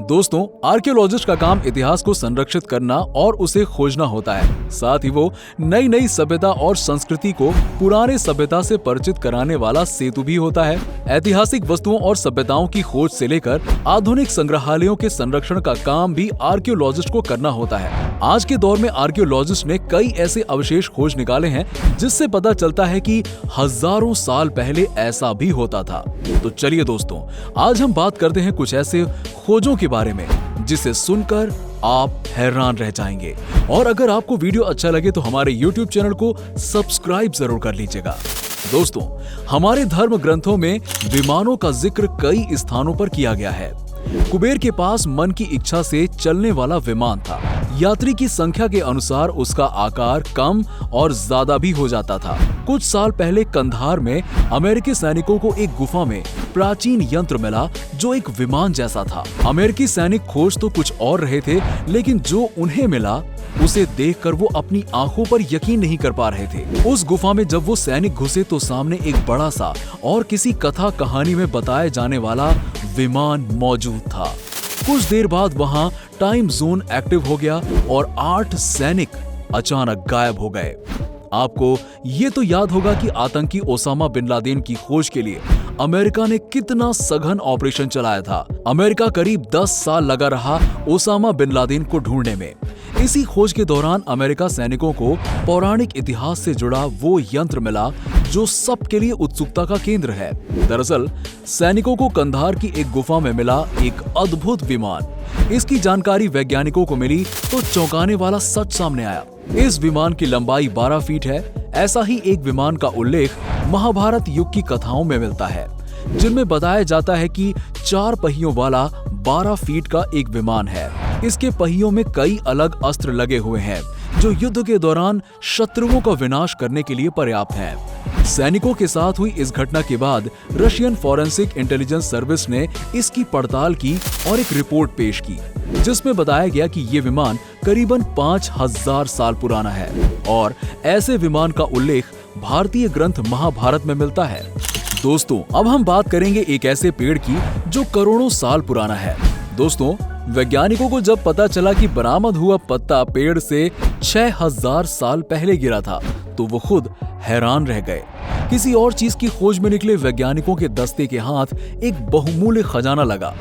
दोस्तों, आर्कियोलॉजिस्ट का काम इतिहास को संरक्षित करना और उसे खोजना होता है। साथ ही वो नई नई सभ्यता और संस्कृति को पुराने सभ्यता से परिचित कराने वाला सेतु भी होता है। ऐतिहासिक वस्तुओं और सभ्यताओं की खोज से लेकर आधुनिक संग्रहालयों के संरक्षण का काम भी आर्कियोलॉजिस्ट को करना होता है। आज के दौर में आर्कियोलॉजिस्ट ने कई ऐसे अवशेष खोज निकाले हैं जिससे पता चलता है कि हजारों साल पहले ऐसा भी होता था। तो चलिए दोस्तों, आज हम बात करते हैं कुछ ऐसे खोजों के बारे में जिसे सुनकर आप हैरान रह जाएंगे। और अगर आपको वीडियो अच्छा लगे तो हमारे YouTube चैनल को सब्सक्राइब जरूर कर लीजिएगा। दोस्तों, हमारे धर्म ग्रंथों में विमानों का जिक्र कई स्थानों पर किया गया है। कुबेर के पास मन की इच्छा से चलने वाला विमान था। यात्री की संख्या के अनुसार उसका आकार कम और ज्यादा भी हो जाता था। कुछ साल पहले कंधार में अमेरिकी सैनिकों को एक गुफा में प्राचीन यंत्र मिला जो एक विमान जैसा था। अमेरिकी सैनिक खोज तो कुछ और रहे थे, लेकिन जो उन्हें मिला उसे देखकर वो अपनी आंखों पर यकीन नहीं कर पा रहे थे। उस गुफा में जब वो सैनिक घुसे तो सामने एक बड़ा सा और किसी कथा कहानी में बताए जाने वाला विमान मौजूद था। कुछ देर बाद वहां टाइम जोन एक्टिव हो गया और 8 सैनिक अचानक गायब हो गए। आपको ये तो याद होगा कि आतंकी ओसामा बिन लादेन की खोज के लिए अमेरिका ने कितना सघन ऑपरेशन चलाया था। अमेरिका करीब 10 साल लगा रहा ओसामा बिन लादेन को ढूंढने में। इसी खोज के दौरान अमेरिका सैनिकों को पौराणिक इतिहास से जुड़ा वो यंत्र मिला जो सबके लिए उत्सुकता का केंद्र है। दरअसल सैनिकों को कंधार की एक गुफा में मिला एक अद्भुत विमान। इसकी जानकारी वैज्ञानिकों को मिली तो चौंकाने वाला सच सामने आया। इस विमान की लंबाई 12 फीट है। ऐसा ही एक विमान का उल्लेख महाभारत युग की कथाओं में मिलता है, जिनमें बताया जाता है कि 4 पहियों वाला 12 फीट का एक विमान है। इसके पहियों में कई अलग अस्त्र लगे हुए हैं जो युद्ध के दौरान शत्रुओं का विनाश करने के लिए पर्याप्त हैं। सैनिकों के साथ हुई इस घटना के बाद रशियन फॉरेंसिक इंटेलिजेंस सर्विस ने इसकी पड़ताल की और एक रिपोर्ट पेश की, जिसमें बताया गया कि ये विमान करीबन 5000 साल पुराना है और ऐसे विमान का उल्लेख भारतीय ग्रंथ महाभारत में मिलता है। दोस्तों, अब हम बात करेंगे एक ऐसे पेड़ की जो करोड़ों साल पुराना है। दोस्तों, वैज्ञानिकों को जब पता चला कि बरामद हुआ पत्ता पेड़ से 6000 साल पहले गिरा था तो वो खुद हैरान रह गए। किसी और चीज की खोज में निकले वैज्ञानिकों के दस्ते के हाथ एक बहुमूल्य खजाना लगा।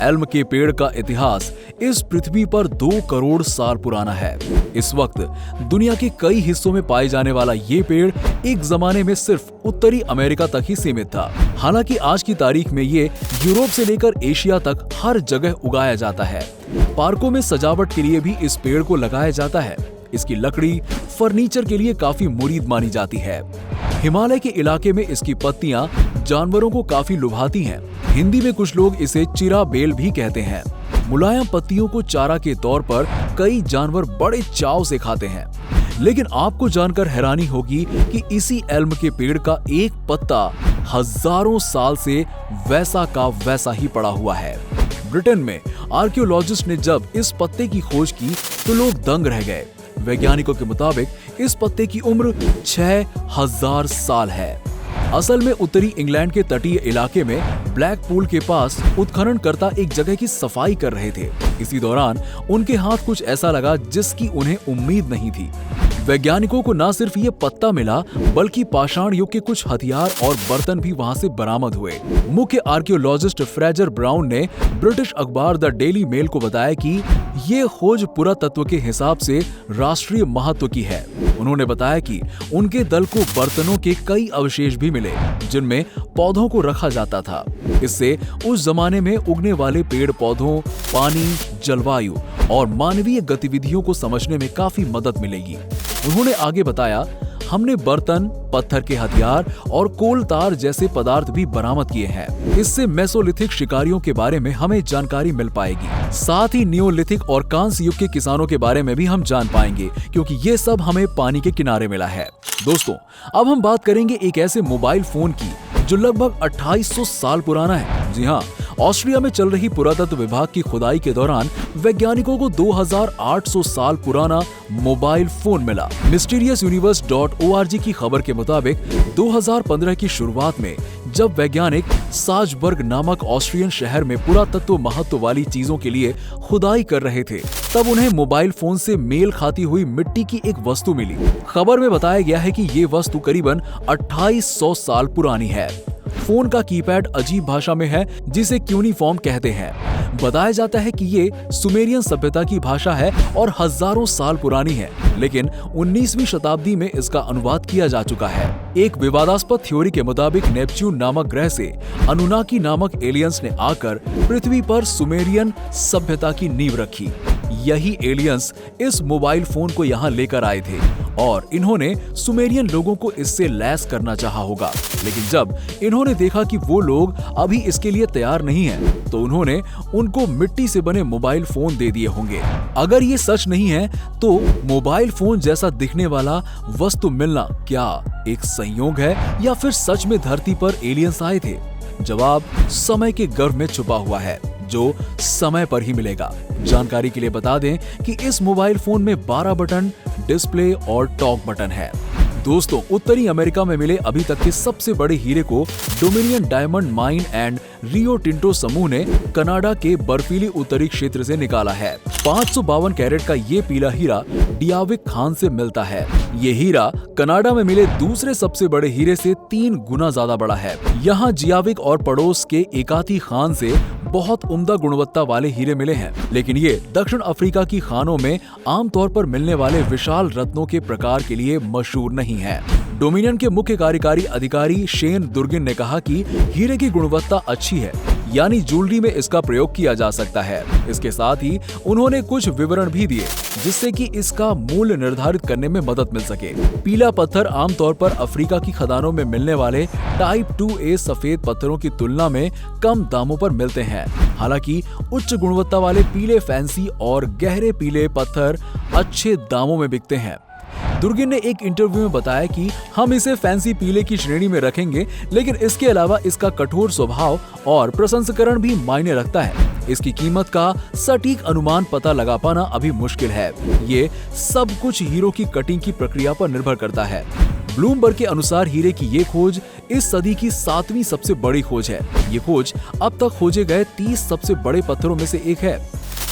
एल्म के पेड़ का इतिहास इस पृथ्वी पर 2 करोड़ साल पुराना है। इस वक्त दुनिया के कई हिस्सों में पाए जाने वाला ये पेड़ एक जमाने में सिर्फ उत्तरी अमेरिका तक ही सीमित था। हालांकि आज की तारीख में ये यूरोप से लेकर एशिया तक हर जगह उगाया जाता है। पार्कों में सजावट के लिए भी इस पेड़ को लगाया जाता है। इसकी लकड़ी फर्नीचर के लिए काफी मुरीद मानी जाती है। हिमालय के इलाके में इसकी पत्तियां जानवरों को काफी लुभाती हैं। हिंदी में कुछ लोग इसे चिरा बेल भी कहते हैं। मुलायम पत्तियों को चारा के तौर पर कई जानवर बड़े चाव से खाते हैं। लेकिन आपको जानकर हैरानी होगी कि इसी एल्म के पेड़ का एक पत्ता हजारों साल से वैसा का वैसा ही पड़ा हुआ है। ब्रिटेन में आर्कियोलॉजिस्ट ने जब इस पत्ते की खोज की तो लोग दंग रह गए। वैज्ञानिकों के मुताबिक इस पत्ते की उम्र 6000 साल है। असल में उत्तरी इंग्लैंड के तटीय इलाके में ब्लैक पूल के पास उत्खननकर्ता एक जगह की सफाई कर रहे थे। इसी दौरान उनके हाथ कुछ ऐसा लगा जिसकी उन्हें उम्मीद नहीं थी। वैज्ञानिकों को न सिर्फ ये पत्ता मिला बल्कि पाषाण युग के कुछ हथियार और बर्तन भी वहां से बरामद हुए। मुख्य आर्कियोलॉजिस्ट फ्रेजर ब्राउन ने ब्रिटिश अखबार द डेली मेल को बताया कि ये खोज पुरातत्व के हिसाब से राष्ट्रीय महत्व की है। उन्होंने बताया कि उनके दल को बर्तनों के कई अवशेष भी मिले जिनमें पौधों को रखा जाता था। इससे उस जमाने में उगने वाले पेड़ पौधों, पानी, जलवायु और मानवीय गतिविधियों को समझने में काफी मदद मिलेगी। उन्होंने आगे बताया, हमने बर्तन, पत्थर के हथियार और कोल तार जैसे पदार्थ भी बरामद किए हैं। इससे मेसोलिथिक शिकारियों के बारे में हमें जानकारी मिल पाएगी। साथ ही नियोलिथिक और कांस्य युग के किसानों के बारे में भी हम जान पाएंगे, क्योंकि ये सब हमें पानी के किनारे मिला है। दोस्तों, अब हम बात करेंगे एक ऐसे मोबाइल फोन की जो लगभग 2800 साल पुराना है। जी हाँ, ऑस्ट्रिया में चल रही पुरातत्व विभाग की खुदाई के दौरान वैज्ञानिकों को 2800 साल पुराना मोबाइल फोन मिला। mysteriousuniverse.org की खबर के मुताबिक 2015 की शुरुआत में जब वैज्ञानिक साल्ज़बर्ग नामक ऑस्ट्रियन शहर में पुरातत्व महत्व वाली चीजों के लिए खुदाई कर रहे थे, तब उन्हें मोबाइल फोन से मेल खाती हुई मिट्टी की एक वस्तु मिली। खबर में बताया गया है कि ये वस्तु करीबन 2800 साल पुरानी है। फोन का कीपैड अजीब भाषा में है जिसे क्यूनिफॉर्म कहते हैं। बताया जाता है कि ये सुमेरियन सभ्यता की भाषा है और हजारों साल पुरानी है, लेकिन 19वीं शताब्दी में इसका अनुवाद किया जा चुका है। एक विवादास्पद थ्योरी के मुताबिक नेपच्यून नामक ग्रह से अनुनाकी नामक एलियंस ने आकर पृथ्वी पर सुमेरियन सभ्यता की नींव रखी। यही एलियंस इस मोबाइल फोन को यहाँ लेकर आए थे और इन्होंने सुमेरियन लोगों को इससे लैस करना चाहा होगा, लेकिन जब इन्होंने देखा कि वो लोग अभी इसके लिए तैयार नहीं हैं, तो उन्होंने उनको मिट्टी से बने मोबाइल फोन दे दिए होंगे। अगर ये सच नहीं है तो मोबाइल फोन जैसा दिखने वाला वस्तु मिलना क्या एक संयोग है या फिर सच में धरती पर एलियंस आए थे? जवाब समय के गर्भ में छुपा हुआ है, जो समय पर ही मिलेगा। जानकारी के लिए बता दें कि इस मोबाइल फोन में 12 बटन, डिस्प्ले और टॉक बटन है। दोस्तों, उत्तरी अमेरिका में मिले अभी तक के सबसे बड़े हीरे को dominion diamond mine and Rio Tinto समूह ने कनाडा के बर्फीली उत्तरी क्षेत्र से निकाला है। 552 कैरेट का ये पीला हीरा डियाविक खान से मिलता है। ये हीरा कनाडा में मिले दूसरे सबसे बड़े हीरे से 3 गुना ज्यादा बड़ा है। यहाँ जियाविक और पड़ोस के एकाती खान से बहुत उम्दा गुणवत्ता वाले हीरे मिले हैं, लेकिन ये दक्षिण अफ्रीका की खानों में आमतौर पर मिलने वाले विशाल रत्नों के प्रकार के लिए मशहूर नहीं है। डोमिनियन के मुख्य कार्यकारी अधिकारी शेन दुर्गिन ने कहा कि हीरे की गुणवत्ता अच्छी है, यानी ज्वेलरी में इसका प्रयोग किया जा सकता है। इसके साथ ही उन्होंने कुछ विवरण भी दिए जिससे कि इसका मूल्य निर्धारित करने में मदद मिल सके। पीला पत्थर आमतौर पर अफ्रीका की खदानों में मिलने वाले टाइप 2A सफेद पत्थरों की तुलना में कम दामों पर मिलते हैं। हालांकि उच्च गुणवत्ता वाले पीले फैंसी और गहरे पीले पत्थर अच्छे दामों में बिकते हैं। दुर्गिन ने एक इंटरव्यू में बताया कि हम इसे फैंसी पीले की श्रेणी में रखेंगे, लेकिन इसके अलावा इसका कठोर स्वभाव और प्रसंस्करण भी मायने रखता है। इसकी कीमत का सटीक अनुमान पता लगा पाना अभी मुश्किल है। ये सब कुछ हीरो की कटिंग की प्रक्रिया पर निर्भर करता है। ब्लूमबर्ग के अनुसार हीरे की ये खोज इस सदी की 7वीं सबसे बड़ी खोज है। ये खोज अब तक खोजे गए 30 सबसे बड़े पत्थरों में से एक है।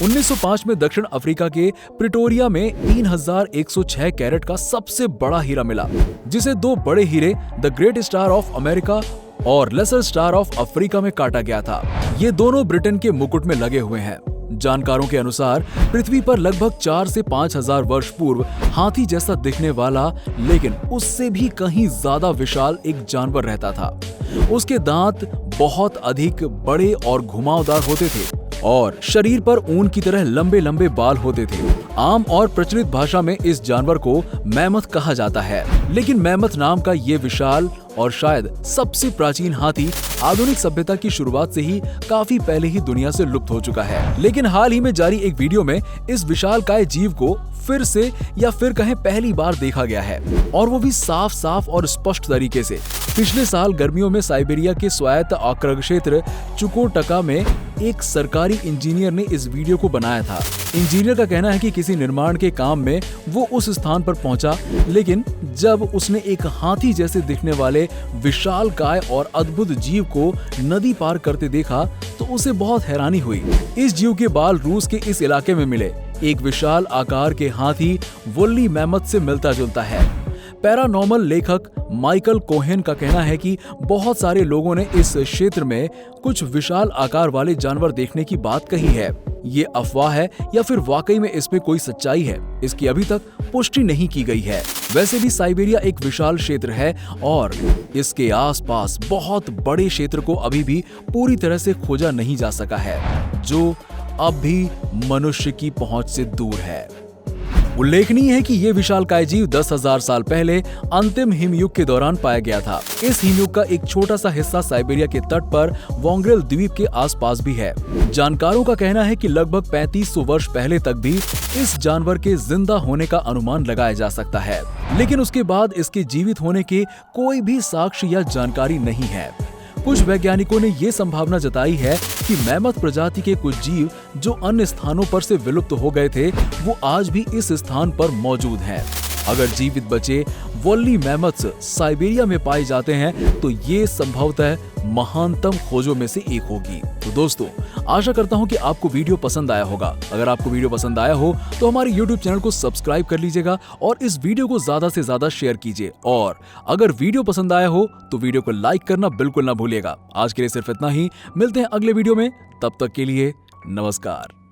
1905 में दक्षिण अफ्रीका के प्रिटोरिया में 3106 कैरेट का सबसे बड़ा हीरा मिला, जिसे 2 बड़े हीरे the great star of America और लेसर स्टार ऑफ अफ्रीका में काटा गया था। ये दोनों ब्रिटेन के मुकुट में लगे हुए हैं। जानकारों के अनुसार पृथ्वी पर लगभग 4 से 5000 वर्ष पूर्व हाथी जैसा दिखने वाला, लेकिन उससे भी कहीं ज्यादा विशाल एक जानवर रहता था। उसके दांत बहुत अधिक बड़े और घुमावदार होते थे और शरीर पर ऊन की तरह लंबे लंबे बाल होते थे। आम और प्रचलित भाषा में इस जानवर को मैमथ कहा जाता है, लेकिन मैमथ नाम का ये विशाल और शायद सबसे प्राचीन हाथी आधुनिक सभ्यता की शुरुआत से ही काफी पहले ही दुनिया से लुप्त हो चुका है। लेकिन हाल ही में जारी एक वीडियो में इस विशालकाय जीव को फिर से या फिर कहें पहली बार देखा गया है, और वो भी साफ साफ और स्पष्ट तरीके से। पिछले साल गर्मियों में साइबेरिया के स्वायत्त आक्रमण क्षेत्र चुकोटका में एक सरकारी इंजीनियर ने इस वीडियो को बनाया था। इंजीनियर का कहना है कि किसी निर्माण के काम में वो उस स्थान पर पहुंचा, लेकिन जब उसने एक हाथी जैसे दिखने वाले विशालकाय और अद्भुत जीव को नदी पार करते देखा तो उसे बहुत हैरानी हुई। इस जीव के बाल रूस के इस इलाके में मिले एक विशाल आकार के हाथी वुल्ली मैमथ से मिलता जुलता है। पैरानॉर्मल लेखक माइकल कोहेन का कहना है कि बहुत सारे लोगों ने इस क्षेत्र में कुछ विशाल आकार वाले जानवर देखने की बात कही है। ये अफवाह है या फिर वाकई में इसमें कोई सच्चाई है, इसकी अभी तक पुष्टि नहीं की गई है। वैसे भी साइबेरिया एक विशाल क्षेत्र है और इसके आसपास बहुत बड़े क्षेत्र को अभी भी पूरी तरह से खोजा नहीं जा सका है, जो अब भी मनुष्य की पहुंच से दूर है। उल्लेखनीय है कि ये विशालकाय जीव 10,000 साल पहले अंतिम हिमयुग के दौरान पाया गया था। इस हिमयुग का एक छोटा सा हिस्सा साइबेरिया के तट पर वोंग्रेल द्वीप के आसपास भी है। जानकारों का कहना है कि लगभग 3500 वर्ष पहले तक भी इस जानवर के जिंदा होने का अनुमान लगाया जा सकता है, लेकिन उसके बाद इसके जीवित होने के कोई भी साक्ष्य या जानकारी नहीं है। कुछ वैज्ञानिकों ने ये संभावना जताई है कि मैमथ प्रजाति के कुछ जीव जो अन्य स्थानों पर से विलुप्त हो गए थे, वो आज भी इस स्थान पर मौजूद हैं। अगर जीवित बचे वोल्ली मैमथ्स साइबेरिया में पाए जाते हैं तो ये संभवतः महानतम खोजों में से एक होगी। तो दोस्तों, आशा करता हूं कि आपको वीडियो पसंद आया होगा। अगर आपको वीडियो पसंद आया हो तो हमारे YouTube चैनल को सब्सक्राइब कर लीजिएगा और इस वीडियो को ज्यादा से ज्यादा शेयर कीजिए। और अगर वीडियो पसंद आया हो तो वीडियो को लाइक करना बिल्कुल ना भूलिएगा। आज के लिए सिर्फ इतना ही, मिलते हैं अगले वीडियो में, तब तक के लिए नमस्कार।